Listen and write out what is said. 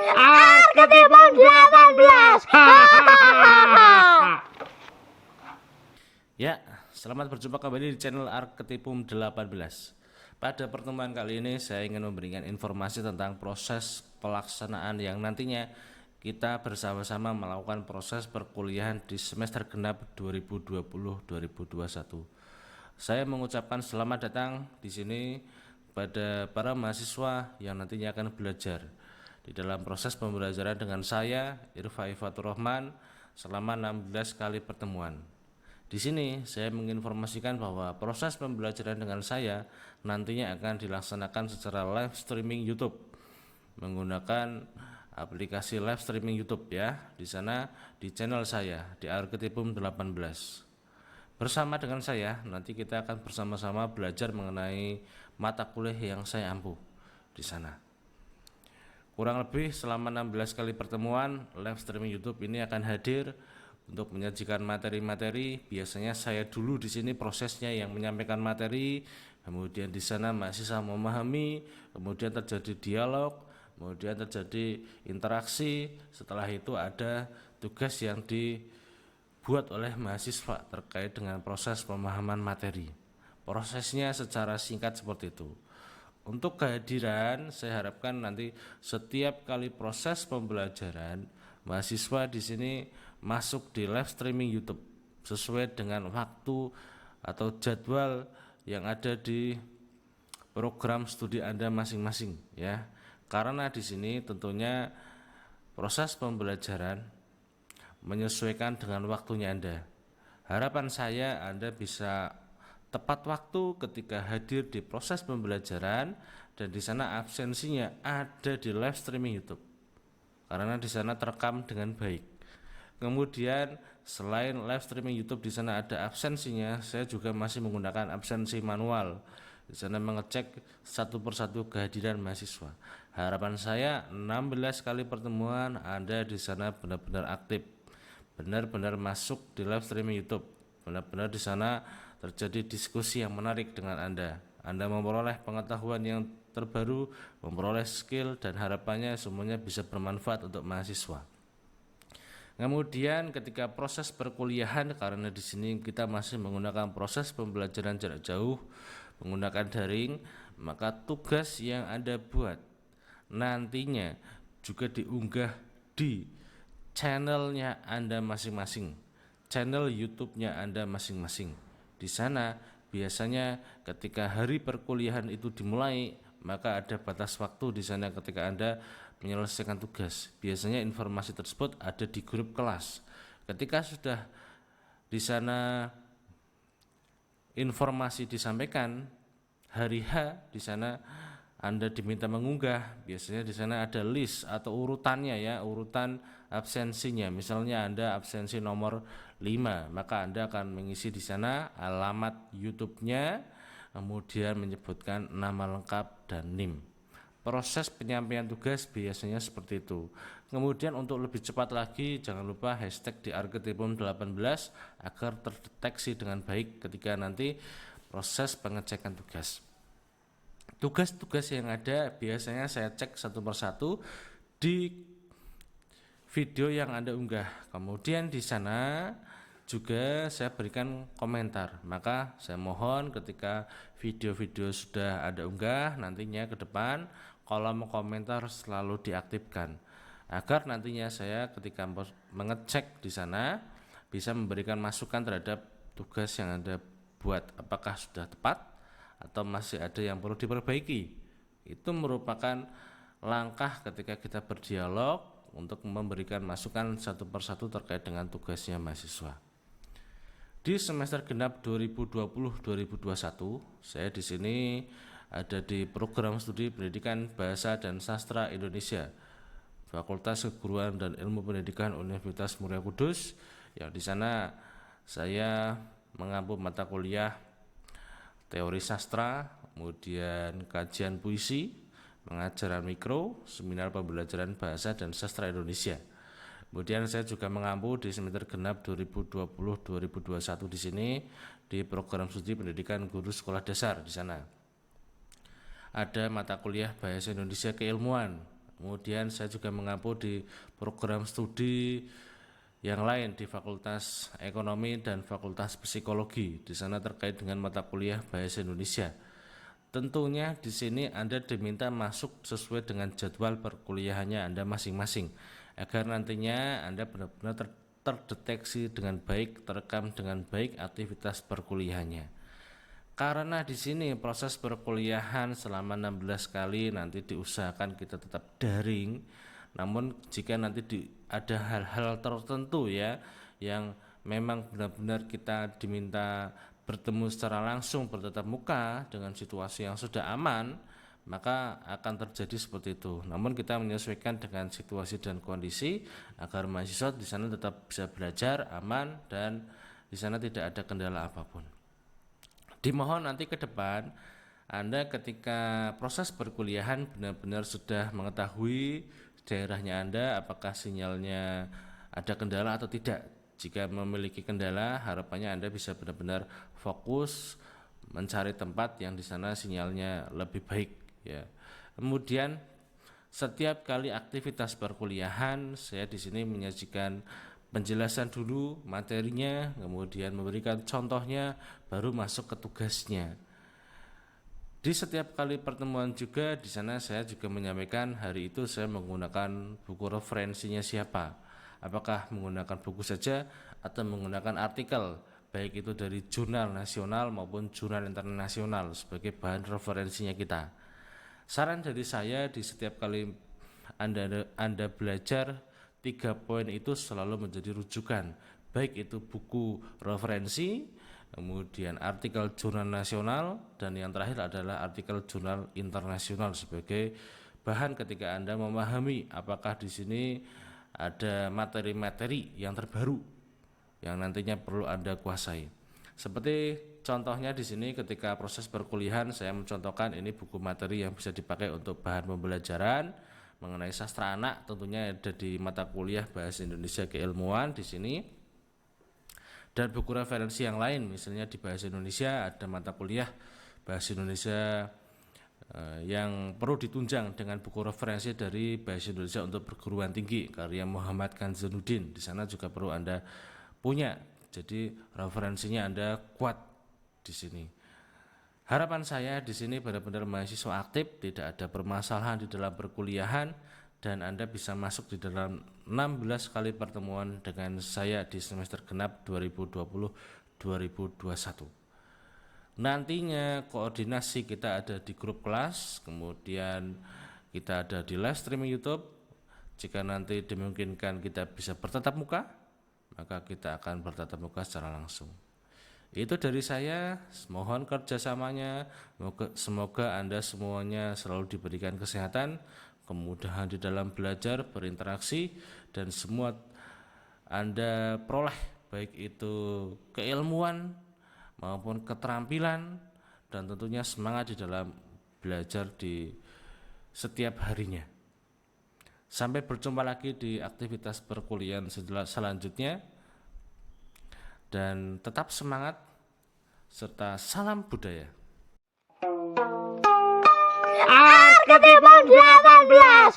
Arketipum 18. Ya, selamat berjumpa kembali di channel Arketipum 18. Pada pertemuan kali ini saya ingin memberikan informasi tentang proses pelaksanaan yang nantinya kita bersama-sama melakukan proses perkuliahan di semester genap 2020-2021. Saya mengucapkan selamat datang di sini pada para mahasiswa yang nantinya akan belajar di dalam proses pembelajaran dengan saya, Irfai Fatur Rahman, selama 16 kali pertemuan. Di sini saya menginformasikan bahwa proses pembelajaran dengan saya nantinya akan dilaksanakan secara live streaming YouTube menggunakan aplikasi live streaming YouTube ya. Di sana di channel saya di Arketipum 18. Bersama dengan saya nanti kita akan bersama-sama belajar mengenai mata kuliah yang saya ampu di sana. Kurang lebih selama 16 kali pertemuan live streaming YouTube ini akan hadir untuk menyajikan materi-materi. Biasanya saya dulu di sini prosesnya yang menyampaikan materi, kemudian di sana mahasiswa memahami, kemudian terjadi dialog, kemudian terjadi interaksi. Setelah itu ada tugas yang dibuat oleh mahasiswa terkait dengan proses pemahaman materi. Prosesnya secara singkat seperti itu. Untuk kehadiran saya harapkan nanti setiap kali proses pembelajaran mahasiswa di sini masuk di live streaming YouTube sesuai dengan waktu atau jadwal yang ada di program studi Anda masing-masing ya. Karena di sini tentunya proses pembelajaran menyesuaikan dengan waktunya Anda. Harapan saya Anda bisa tepat waktu ketika hadir di proses pembelajaran dan di sana absensinya ada di live streaming YouTube. Karena di sana terekam dengan baik. Kemudian selain live streaming YouTube di sana ada absensinya, saya juga masih menggunakan absensi manual. Di sana mengecek satu persatu kehadiran mahasiswa. Harapan saya 16 kali pertemuan Anda di sana benar-benar aktif, benar-benar masuk di live streaming YouTube, benar-benar di sana terjadi diskusi yang menarik dengan Anda. Anda memperoleh pengetahuan yang terbaru, memperoleh skill, dan harapannya semuanya bisa bermanfaat untuk mahasiswa. Kemudian ketika proses perkuliahan, karena di sini kita masih menggunakan proses pembelajaran jarak jauh menggunakan daring, maka tugas yang Anda buat nantinya juga diunggah di channelnya Anda masing-masing, channel YouTube-nya Anda masing-masing. Di sana biasanya ketika hari perkuliahan itu dimulai, maka ada batas waktu di sana ketika Anda menyelesaikan tugas. Biasanya informasi tersebut ada di grup kelas. Ketika sudah di sana informasi disampaikan, hari H di sana Anda diminta mengunggah. Biasanya di sana ada list atau urutannya ya, urutan absensinya. Misalnya Anda absensi nomor 5, maka Anda akan mengisi di sana alamat YouTube-nya, kemudian menyebutkan nama lengkap dan NIM. Proses penyampaian tugas biasanya seperti itu. Kemudian untuk lebih cepat lagi, jangan lupa hashtag di Arketipum 18 agar terdeteksi dengan baik ketika nanti proses pengecekan tugas. Tugas-tugas yang ada biasanya saya cek satu persatu di video yang Anda unggah. Kemudian di sana juga saya berikan komentar. Maka saya mohon ketika video-video sudah Anda unggah, nantinya ke depan kolom komentar selalu diaktifkan agar nantinya saya ketika mengecek di sana bisa memberikan masukan terhadap tugas yang Anda buat, apakah sudah tepat atau masih ada yang perlu diperbaiki. Itu merupakan langkah ketika kita berdialog untuk memberikan masukan satu persatu terkait dengan tugasnya mahasiswa. Di semester genap 2020-2021, saya di sini ada di program studi Pendidikan Bahasa dan Sastra Indonesia, Fakultas Keguruan dan Ilmu Pendidikan Universitas Muria Kudus, yang di sana saya mengampu mata kuliah teori sastra, kemudian kajian puisi, pengajaran mikro, seminar pembelajaran bahasa dan sastra Indonesia. Kemudian saya juga mengampu di semester genap 2020-2021 di sini di program studi pendidikan guru sekolah dasar di sana. Ada mata kuliah bahasa Indonesia keilmuan, Kemudian saya juga mengampu di program studi yang lain di Fakultas Ekonomi dan Fakultas Psikologi. Di sana terkait dengan mata kuliah Bahasa Indonesia. Tentunya di sini Anda diminta masuk sesuai dengan jadwal perkuliahannya Anda masing-masing, agar nantinya Anda benar-benar terdeteksi dengan baik, terekam dengan baik aktivitas perkuliahannya. Karena di sini proses perkuliahan selama 16 kali nanti diusahakan kita tetap daring. Namun jika nanti ada hal-hal tertentu ya yang memang benar-benar kita diminta bertemu secara langsung bertatap muka dengan situasi yang sudah aman, maka akan terjadi seperti itu. Namun kita menyesuaikan dengan situasi dan kondisi agar mahasiswa di sana tetap bisa belajar aman dan di sana tidak ada kendala apapun. Dimohon nanti ke depan Anda ketika proses perkuliahan benar-benar sudah mengetahui daerahnya Anda apakah sinyalnya ada kendala atau tidak. Jika memiliki kendala, harapannya Anda bisa benar-benar fokus mencari tempat yang di sana sinyalnya lebih baik ya. Kemudian setiap kali aktivitas perkuliahan saya di sini menyajikan penjelasan dulu materinya, kemudian memberikan contohnya, baru masuk ke tugasnya. Di setiap kali pertemuan juga di sana saya juga menyampaikan hari itu saya menggunakan buku referensinya siapa. Apakah menggunakan buku saja atau menggunakan artikel, baik itu dari jurnal nasional maupun jurnal internasional sebagai bahan referensinya kita. Saran dari saya di setiap kali Anda belajar, 3 poin itu selalu menjadi rujukan, baik itu buku referensi, kemudian artikel jurnal nasional, dan yang terakhir adalah artikel jurnal internasional sebagai bahan ketika Anda memahami apakah di sini ada materi-materi yang terbaru yang nantinya perlu Anda kuasai. Seperti contohnya di sini ketika proses perkuliahan saya mencontohkan ini buku materi yang bisa dipakai untuk bahan pembelajaran mengenai sastra anak, tentunya ada di mata kuliah Bahasa Indonesia Keilmuan di sini. Dan buku referensi yang lain, misalnya di Bahasa Indonesia ada mata kuliah Bahasa Indonesia yang perlu ditunjang dengan buku referensi dari Bahasa Indonesia untuk perguruan tinggi karya Muhammad Kanzanuddin. Di sana juga perlu Anda punya. Jadi referensinya Anda kuat di sini. Harapan saya di sini benar-benar mahasiswa aktif, tidak ada permasalahan di dalam perkuliahan, dan Anda bisa masuk di dalam 16 kali pertemuan dengan saya di semester genap 2020-2021. Nantinya koordinasi kita ada di grup kelas, kemudian kita ada di live streaming YouTube. Jika nanti dimungkinkan kita bisa bertatap muka, maka kita akan bertatap muka secara langsung. Itu dari saya, mohon kerjasamanya, semoga Anda semuanya selalu diberikan kesehatan, kemudahan di dalam belajar, berinteraksi, dan semua Anda peroleh, baik itu keilmuan maupun keterampilan, dan tentunya semangat di dalam belajar di setiap harinya. Sampai berjumpa lagi di aktivitas perkuliahan selanjutnya. Dan tetap semangat serta salam budaya. Arketipon 18.